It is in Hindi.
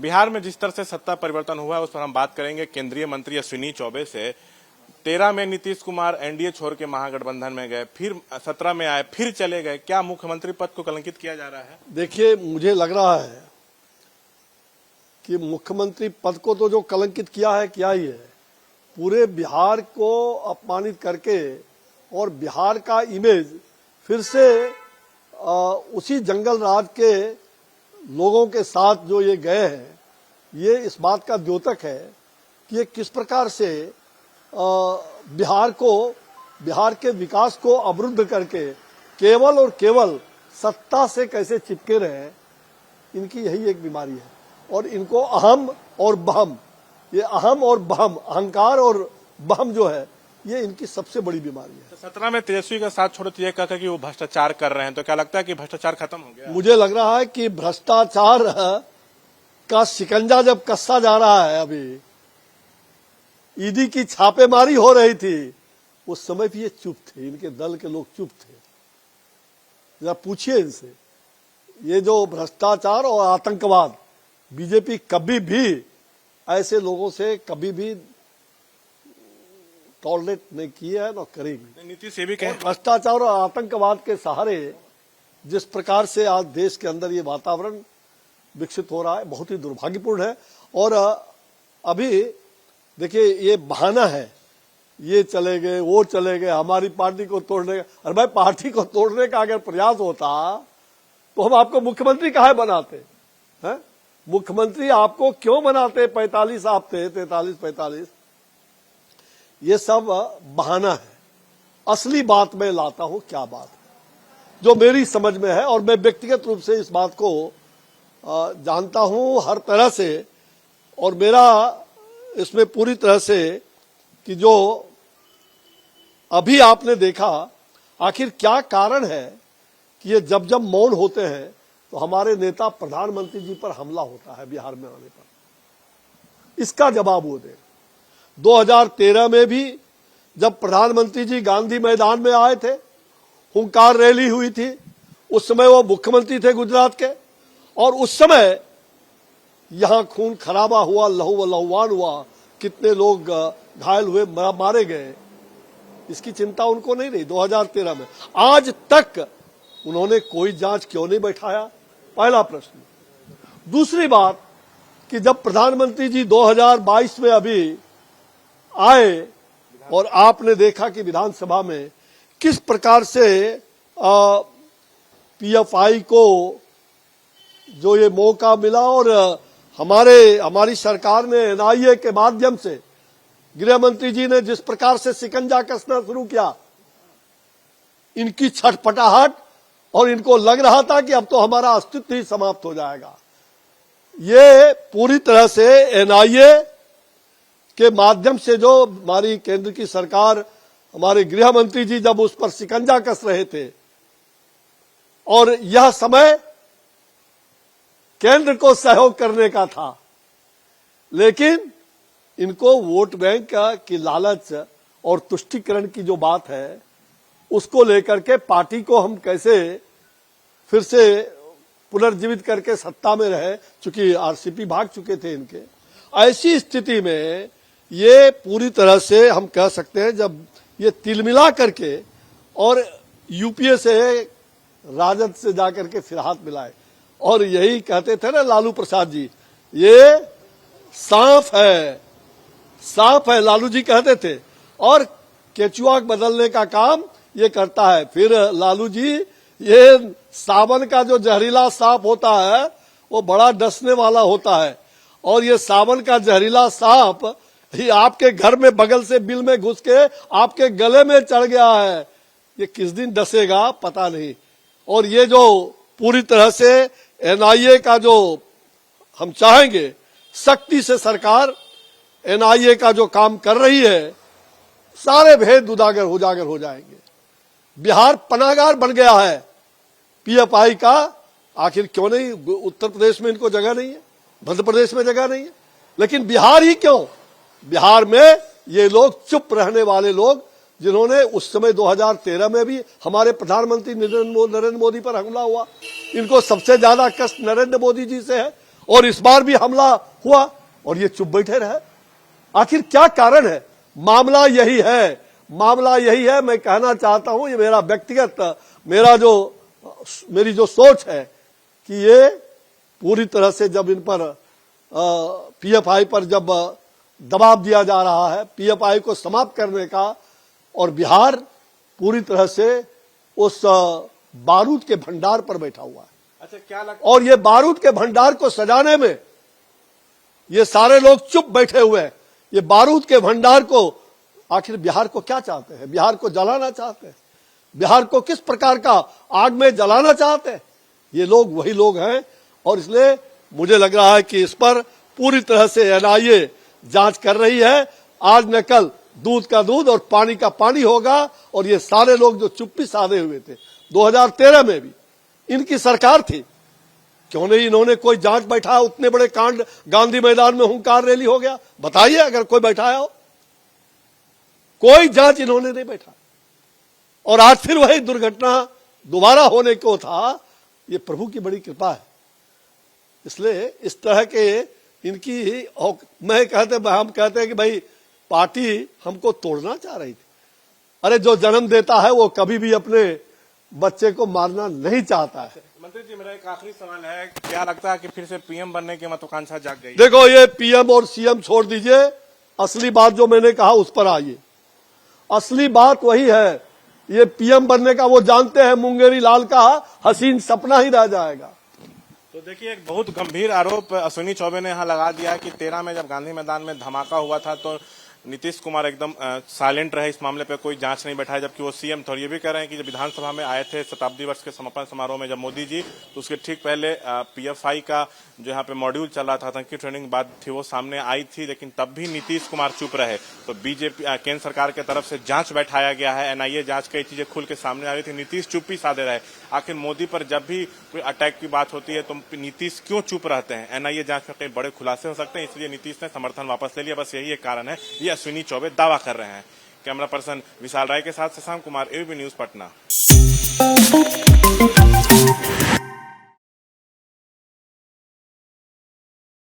बिहार में जिस तरह से सत्ता परिवर्तन हुआ है उस पर हम बात करेंगे केंद्रीय मंत्री अश्विनी चौबे से। 13 में नीतीश कुमार एनडीए छोड़ के महागठबंधन में गए, फिर 17 में आए, फिर चले गए। क्या मुख्यमंत्री पद को कलंकित किया जा रहा है? देखिए, मुझे लग रहा है कि मुख्यमंत्री पद को तो जो कलंकित किया है क्या ही है, पूरे बिहार को अपमानित करके और बिहार का इमेज फिर से उसी जंगल राज के लोगों के साथ जो ये गए हैं, ये इस बात का द्योतक है कि ये किस प्रकार से बिहार के विकास को अवरुद्ध करके केवल और केवल सत्ता से कैसे चिपके रहे, इनकी यही एक बीमारी है। और इनको अहम और बहम, ये अहम और बहम, अहंकार और बहम जो है, ये इनकी सबसे बड़ी बीमारी है। 17 में तेजस्वी का साथ छोड़ो तो ये कहकर कि वो भ्रष्टाचार कर रहे हैं, तो क्या लगता है कि भ्रष्टाचार खत्म हो गया? मुझे लग रहा है कि भ्रष्टाचार का शिकंजा जब कसा जा रहा है, अभी ईडी की छापेमारी हो रही थी, उस समय भी ये चुप थे, इनके दल के लोग चुप थे। जरा पूछिए इनसे, ये जो भ्रष्टाचार और आतंकवाद, बीजेपी कभी भी ऐसे लोगों से कभी भी टॉलरेट नहीं किया है, ना करेगी। नीतीश ये भी कहे भ्रष्टाचार और आतंकवाद के सहारे जिस प्रकार से आज देश के अंदर ये वातावरण विकसित हो रहा है, बहुत ही दुर्भाग्यपूर्ण है। और अभी देखिए, ये बहाना है, ये चले गए, वो चले गए, हमारी पार्टी को तोड़ने का। अरे भाई, पार्टी को तोड़ने का अगर प्रयास होता तो हम आपको मुख्यमंत्री काहे बनाते हैं? मुख्यमंत्री आपको क्यों बनाते? 45 आप थे, 43-45। ये सब बहाना है। असली बात मैं लाता हूं, क्या बात है जो मेरी समझ में है, और मैं व्यक्तिगत रूप से इस बात को जानता हूं हर तरह से, और मेरा इसमें पूरी तरह से कि जो अभी आपने देखा, आखिर क्या कारण है कि ये जब जब मौन होते हैं तो हमारे नेता प्रधानमंत्री जी पर हमला होता है बिहार में आने पर। इसका जवाब वो दे। 2013 में भी जब प्रधानमंत्री जी गांधी मैदान में आए थे, हुंकार रैली हुई थी, उस समय वो मुख्यमंत्री थे गुजरात के, और उस समय यहां खून खराबा हुआ, लहू लहुआन हुआ, कितने लोग घायल हुए, मारे गए, इसकी चिंता उनको नहीं रही 2013 में। आज तक उन्होंने कोई जांच क्यों नहीं बैठाया? पहला प्रश्न। दूसरी बात कि जब प्रधानमंत्री जी 2022 में अभी आए और आपने देखा कि विधानसभा में किस प्रकार से पीएफआई को जो ये मौका मिला, और हमारी सरकार ने एनआईए के माध्यम से, गृह मंत्री जी ने जिस प्रकार से शिकंजा कसना शुरू किया, इनकी छटपटाहट, और इनको लग रहा था कि अब तो हमारा अस्तित्व ही समाप्त हो जाएगा। ये पूरी तरह से एनआईए के माध्यम से, जो हमारी केंद्र की सरकार, हमारे गृह मंत्री जी जब उस पर शिकंजा कस रहे थे, और यह समय केंद्र को सहयोग करने का था, लेकिन इनको वोट बैंक की लालच और तुष्टीकरण की जो बात है, उसको लेकर के पार्टी को हम कैसे फिर से पुनर्जीवित करके सत्ता में रहे, चूंकि आरसीपी भाग चुके थे इनके। ऐसी स्थिति में ये पूरी तरह से हम कह सकते हैं, जब ये तिलमिला करके और यूपीए से, राजद से जाकर के फिर हाथ मिलाए, और यही कहते थे ना लालू प्रसाद जी, ये सांप है, लालू जी कहते थे, और केचुआ बदलने का काम ये करता है। फिर लालू जी, ये सावन का जो जहरीला सांप होता है वो बड़ा डसने वाला होता है, और ये सावन का जहरीला सांप ही आपके घर में बगल से बिल में घुस के आपके गले में चढ़ गया है। ये किस दिन डसेगा पता नहीं। और ये जो पूरी तरह से एनआईए का जो हम चाहेंगे, सख्ती से सरकार एनआईए का जो काम कर रही है, सारे भेद उजागर हो जाएंगे। बिहार पनाहगार बन गया है पीएफआई का। आखिर क्यों नहीं? उत्तर प्रदेश में इनको जगह नहीं है, मध्य प्रदेश में जगह नहीं है, लेकिन बिहार ही क्यों? बिहार में ये लोग चुप रहने वाले लोग, जिन्होंने उस समय 2013 में भी हमारे प्रधानमंत्री नरेंद्र मोदी पर हमला हुआ, इनको सबसे ज्यादा कष्ट नरेंद्र मोदी जी से है, और इस बार भी हमला हुआ और ये चुप बैठे रहे। आखिर क्या कारण है? मामला यही है, मामला यही है। मैं कहना चाहता हूं, ये मेरा व्यक्तिगत मेरी जो सोच है कि ये पूरी तरह से जब इन पर पीएफआई पर जब दबाव दिया जा रहा है, पीएफआई को समाप्त करने का, और बिहार पूरी तरह से उस बारूद के भंडार पर बैठा हुआ है। अच्छा, क्या लगता और ये बारूद के भंडार को सजाने में ये सारे लोग चुप बैठे हुए हैं। ये बारूद के भंडार को आखिर बिहार को क्या चाहते हैं? बिहार को जलाना चाहते हैं? बिहार को किस प्रकार का आग में जलाना चाहते हैं? ये लोग वही लोग हैं। और इसलिए मुझे लग रहा है कि इस पर पूरी तरह से एनआईए जांच कर रही है। आज न कल दूध का दूध और पानी का पानी होगा। और ये सारे लोग जो चुप्पी साधे हुए थे 2013 में भी इनकी सरकार थी, क्यों नहीं इन्होंने कोई जांच बैठा? उतने बड़े कांड गांधी मैदान में हुंकार रैली हो गया, बताइए अगर कोई बैठाया हो। कोई जांच इन्होंने नहीं बैठा। और आज फिर वही दुर्घटना दोबारा होने को था। ये प्रभु की बड़ी कृपा है। इसलिए इस तरह के इनकी हम कहते हैं कि भाई पार्टी हमको तोड़ना चाह रही थी। अरे जो जन्म देता है वो कभी भी अपने बच्चे को मारना नहीं चाहता है। मंत्री जी, मेरा एक आखिरी सवाल है, क्या लगता है कि फिर से पीएम बनने की महत्वाकांक्षा जाग गई? देखो, ये पीएम और सीएम छोड़ दीजिए, असली बात जो मैंने कहा उस पर आइए। असली बात वही है, ये पीएम बनने का वो जानते हैं मुंगेरी लाल का हसीन सपना ही रह जाएगा। तो देखिए, एक बहुत गंभीर आरोप अश्विनी चौबे ने यहाँ लगा दिया कि 13 में जब गांधी मैदान में धमाका हुआ था तो नीतीश कुमार एकदम साइलेंट रहे, इस मामले पे कोई जांच नहीं बैठाई, जबकि वो सीएम थे। और ये भी कह रहे हैं कि जब विधानसभा में आए थे शताब्दी वर्ष के समापन समारोह में जब मोदी जी, तो उसके ठीक पहले पीएफआई का जो यहाँ पे मॉड्यूल चल रहा था, आतंकी ट्रेनिंग बात थी, वो सामने आई थी, लेकिन तब भी नीतीश कुमार चुप रहे। तो बीजेपी केंद्र सरकार की तरफ से जांच बैठाया गया है, एनआईए जांच, कई चीजें खुल के सामने आ रही थी, नीतीश चुप्पी साधे रहे। आखिर मोदी पर जब भी कोई अटैक की बात होती है तो नीतीश क्यों चुप रहते हैं? एनआईए जांच में कई बड़े खुलासे हो सकते हैं, इसलिए नीतीश ने समर्थन वापस ले लिया। बस यही एक कारण है, ये अश्विनी चौबे दावा कर रहे हैं। कैमरा पर्सन विशाल राय के साथ शशांक कुमार, एबीपी न्यूज, पटना।